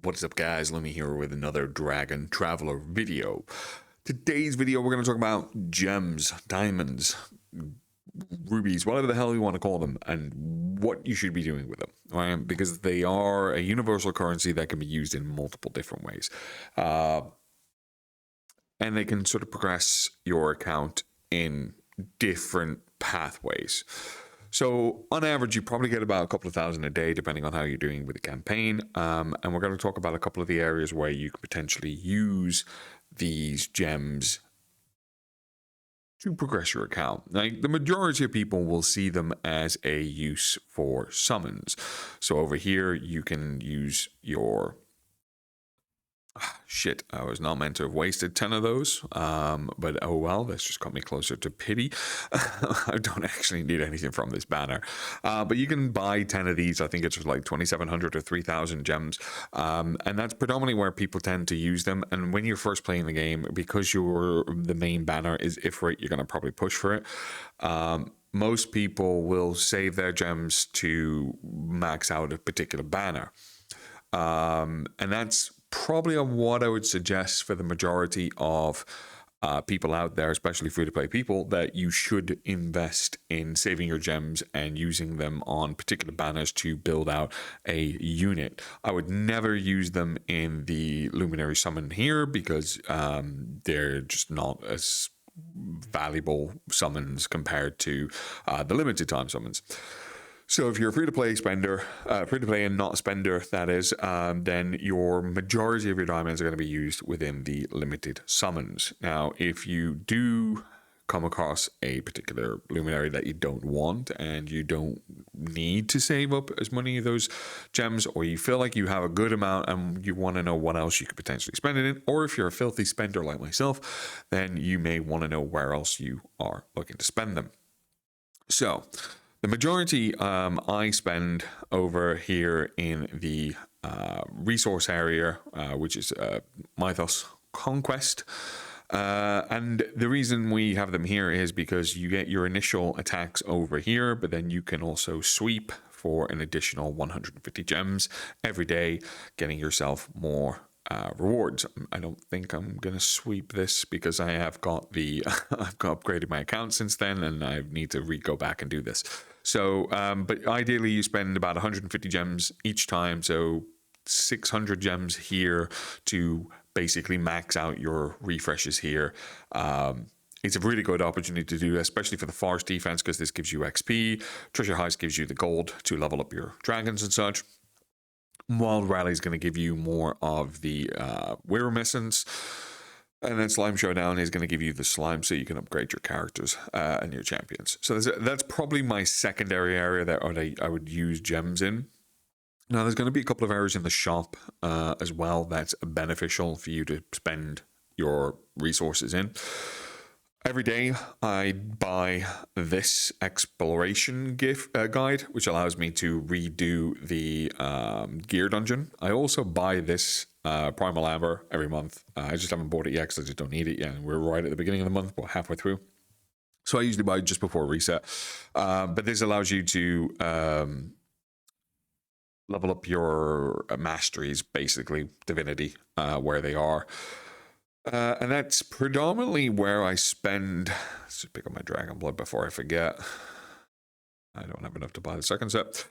What is up, guys? Let me here with another Dragon Traveler video. Today's video, we're going to talk about gems, diamonds, rubies, whatever the hell you want to call them, and what you should be doing with them, right? Because they are a universal currency that can be used in multiple different ways. And they can sort of progress your account in different pathways. So on average, you probably get about a couple of thousand a day, depending on how you're doing with the campaign. And we're going to talk about a couple of the areas where you could potentially use these gems to progress your account. Now, the majority of people will see them as a use for summons. So over here, you can use your... Shit, I was not meant to have wasted 10 of those, but oh well, that's just got me closer to pity. I don't actually need anything from this banner, but you can buy 10 of these. I think it's like 2,700 or 3,000 gems, and that's predominantly where people tend to use them. And when you're first playing the game, because the main banner is Ifrit, you're going to probably push for it. Most people will save their gems to max out a particular banner, and that's probably what I would suggest for the majority of people out there, especially free-to-play people, that you should invest in saving your gems and using them on particular banners to build out a unit. I would never use them in the Luminary Summon here because they're just not as valuable summons compared to the limited time summons. So if you're a free-to-play spender, free-to-play and not a spender, that is, then your majority of your diamonds are going to be used within the limited summons. Now, if you do come across a particular luminary that you don't want and you don't need to save up as many of those gems, or you feel like you have a good amount and you want to know what else you could potentially spend it in, or if you're a filthy spender like myself, then you may want to know where else you are looking to spend them. So the majority I spend over here in the resource area, which is Mythos Conquest. And the reason we have them here is because you get your initial attacks over here, but then you can also sweep for an additional 150 gems every day, getting yourself more rewards. I don't think I'm gonna sweep this because I have got the I've got upgraded my account since then, and I need to go back and do this. So, but ideally you spend about 150 gems each time, so 600 gems here to basically max out your refreshes here. It's a really good opportunity to do, especially for the forest defense, because this gives you XP. Treasure Heist gives you the gold to level up your dragons and such. Wild Rally is going to give you more of the Wiremissence. And then Slime Showdown is going to give you the slime so you can upgrade your characters and your champions. So that's probably my secondary area that I would use gems in. Now, there's going to be a couple of areas in the shop as well that's beneficial for you to spend your resources in. Every day, I buy this exploration guide, which allows me to redo the gear dungeon. I also buy this Primal Amber every month. I just haven't bought it yet because I just don't need it yet. We're right at the beginning of the month, but halfway through. So I usually buy just before reset. But this allows you to level up your masteries, basically, divinity, where they are. And that's predominantly where I spend... Let's just pick up my Dragon Blood before I forget. I don't have enough to buy the second set.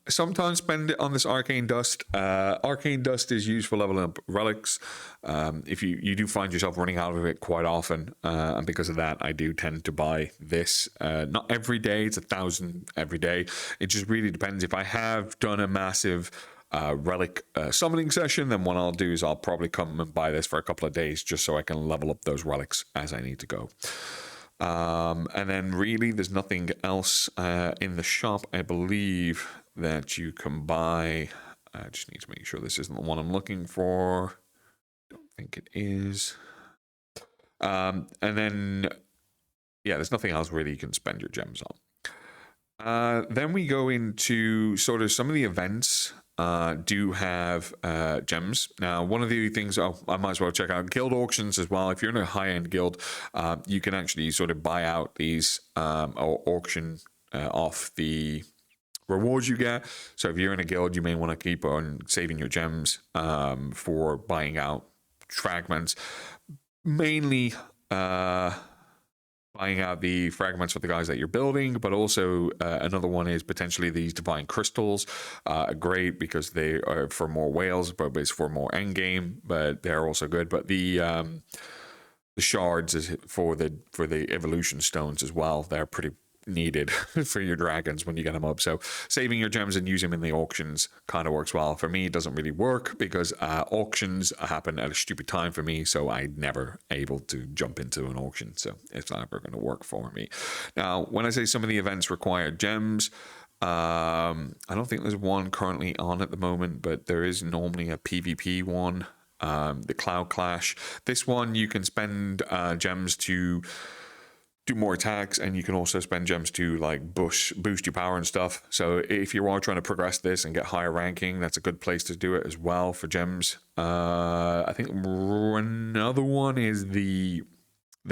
Sometimes spend it on this Arcane Dust. Arcane Dust is used for leveling up relics. If you do find yourself running out of it quite often, and because of that, I do tend to buy this. Not every day, it's 1,000 every day. It just really depends. If I have done a massive relic summoning session, then what I'll do is I'll probably come and buy this for a couple of days just so I can level up those relics as I need to go. And then really there's nothing else in the shop, I believe, that you can buy. I just need to make sure this isn't the one I'm looking for. Don't think it is. And then, yeah, there's nothing else really you can spend your gems on. Then we go into sort of some of the events do have gems. Now, one of the things, I might as well check out guild auctions as well. If you're in a high-end guild, you can actually sort of buy out these or auction off the rewards you get. So if you're in a guild, you may want to keep on saving your gems for buying out fragments. Mainly buying out the fragments for the guys that you're building, but also another one is potentially these divine crystals. Great because they are for more whales, but it's for more end game, but they're also good. But the shards is for the evolution stones as well. They're pretty needed for your dragons when you get them up. So saving your gems and using them in the auctions kind of works well. For me, it doesn't really work because auctions happen at a stupid time for me, so I'm never able to jump into an auction. So it's never going to work for me. Now, when I say some of the events require gems, I don't think there's one currently on at the moment, but there is normally a PvP one. The Cloud Clash. This one you can spend gems to do more attacks, and you can also spend gems to like boost your power and stuff. So if you are trying to progress this and get higher ranking, that's a good place to do it as well for gems. I think another one is the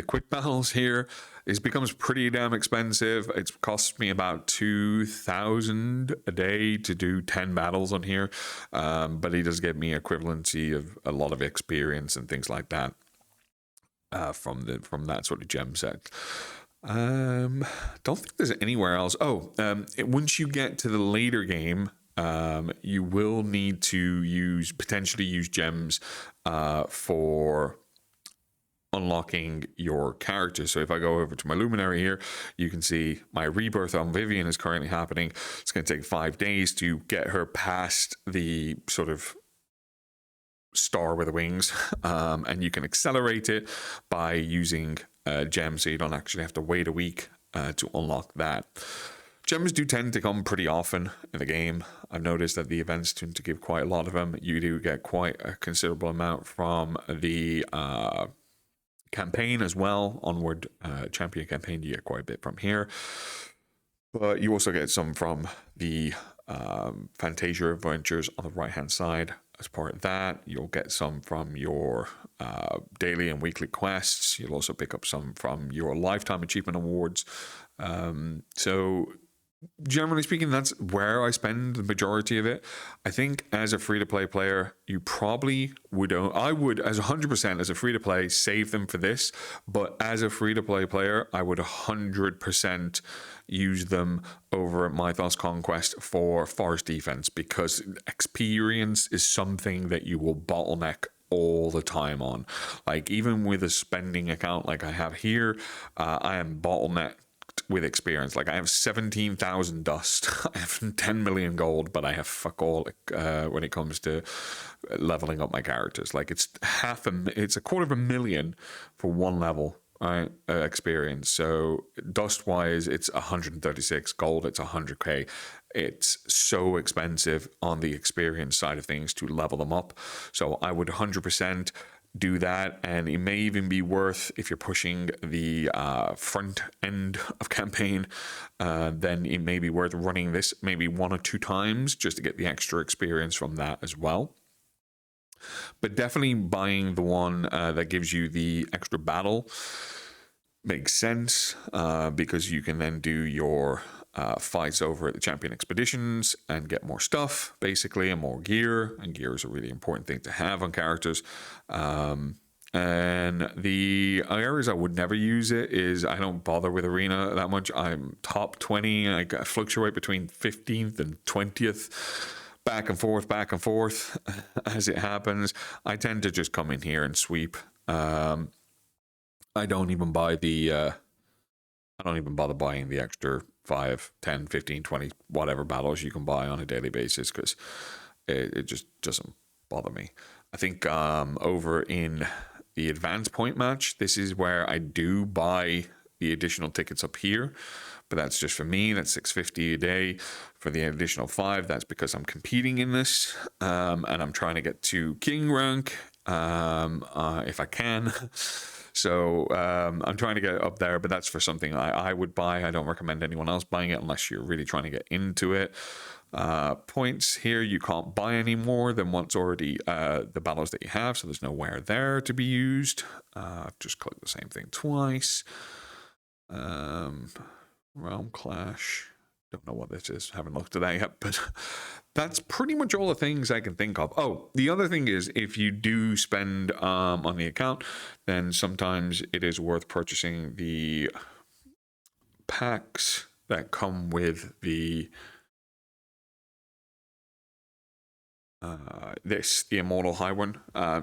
quick battles here. It becomes pretty damn expensive. It costs me about 2,000 a day to do 10 battles on here, but it does give me equivalency of a lot of experience and things like that. From that sort of gem set. Don't think there's anywhere else. Once you get to the later game, you will need to potentially use gems for unlocking your character. So if I go over to my luminary here, you can see my rebirth on Vivian is currently happening. It's going to take 5 days to get her past the sort of star with the wings, and you can accelerate it by using gems, so you don't actually have to wait a week to unlock that. Gems do tend to come pretty often in the game. I've noticed that the events tend to give quite a lot of them. You do get quite a considerable amount from the campaign as well. Onward champion campaign, you get quite a bit from here, but you also get some from the Fantasia adventures on the right hand side. As part of that, you'll get some from your daily and weekly quests. You'll also pick up some from your lifetime achievement awards. So generally speaking, that's where I spend the majority of it. I think as a free-to-play player, you probably would I would, as 100% as a free-to-play, save them for this. But as a free-to-play player, I would 100% use them over Mythos Conquest for Forest Defense, because experience is something that you will bottleneck all the time on. Like even with a spending account like I have here, I am bottlenecked with experience. Like I have 17,000 dust, I have 10 million gold, but I have fuck all when it comes to leveling up my characters. Like it's it's a quarter of a million for one level, right? Experience. So dust wise, it's 136. Gold, it's 100k. It's so expensive on the experience side of things to level them up. So I would 100% do that, and it may even be worth, if you're pushing the front end of campaign, then it may be worth running this maybe 1 or 2 times just to get the extra experience from that as well. But definitely buying the one that gives you the extra battle makes sense, because you can then do your fights over at the champion expeditions and get more stuff basically, and more gear, and gear is a really important thing to have on characters. And the areas I would never use it is, I don't bother with arena that much. I'm top 20. I fluctuate between 15th and 20th, back and forth as it happens. I tend to just come in here and sweep. I don't even buy the I don't even bother buying the extra 5, 10, 15, 20, whatever battles you can buy on a daily basis, because it just doesn't bother me. I think over in the advanced point match, this is where I do buy the additional tickets up here, but that's just for me. That's $650 a day. For the additional 5, that's because I'm competing in this, and I'm trying to get to king rank if I can. So I'm trying to get up there, but that's for something I would buy. I don't recommend anyone else buying it unless you're really trying to get into it. Points here, you can't buy any more than what's already the battles that you have, so there's nowhere there to be used. I've just clicked the same thing twice. Realm Clash, don't know what this is. Haven't looked at that yet, but that's pretty much all the things I can think of. Oh, the other thing is, if you do spend on the account, then sometimes it is worth purchasing the packs that come with the the Immortal High one.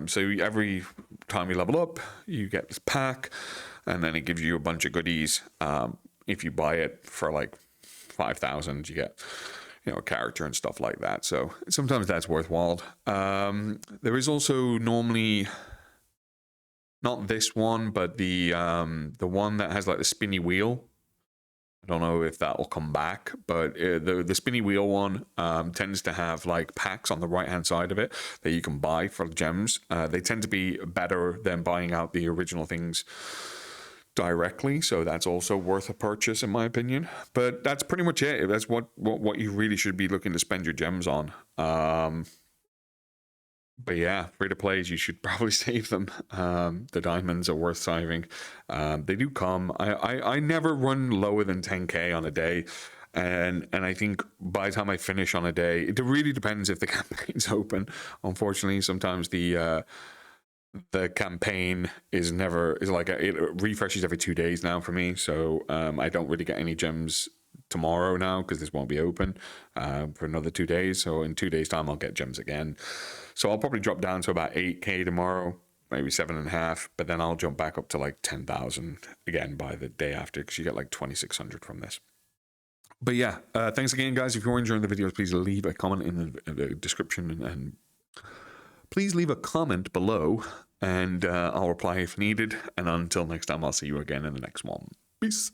So every time you level up, you get this pack, and then it gives you a bunch of goodies. If you buy it for like 5,000, you get a character and stuff like that. So sometimes that's worthwhile. There is also normally not this one, but the one that has like the spinny wheel. I don't know if that will come back, but the spinny wheel one tends to have like packs on the right hand side of it that you can buy for gems. They tend to be better than buying out the original things directly, so that's also worth a purchase in my opinion. But that's pretty much it. That's what you really should be looking to spend your gems on. But yeah, free to plays, you should probably save them. The diamonds are worth saving. They do come. I never run lower than 10k on a day, and I think by the time I finish on a day, it really depends if the campaign's open. Unfortunately, sometimes the campaign is like it refreshes every 2 days now for me, so I don't really get any gems tomorrow now because this won't be open for another 2 days. So in 2 days time I'll get gems again, so I'll probably drop down to about 8k tomorrow, maybe 7.5, but then I'll jump back up to like 10,000 again by the day after, because you get like 2,600 from this. But yeah, thanks again guys. If you're enjoying the videos, please leave a comment in the description, and please leave a comment below, and I'll reply if needed. And until next time, I'll see you again in the next one. Peace.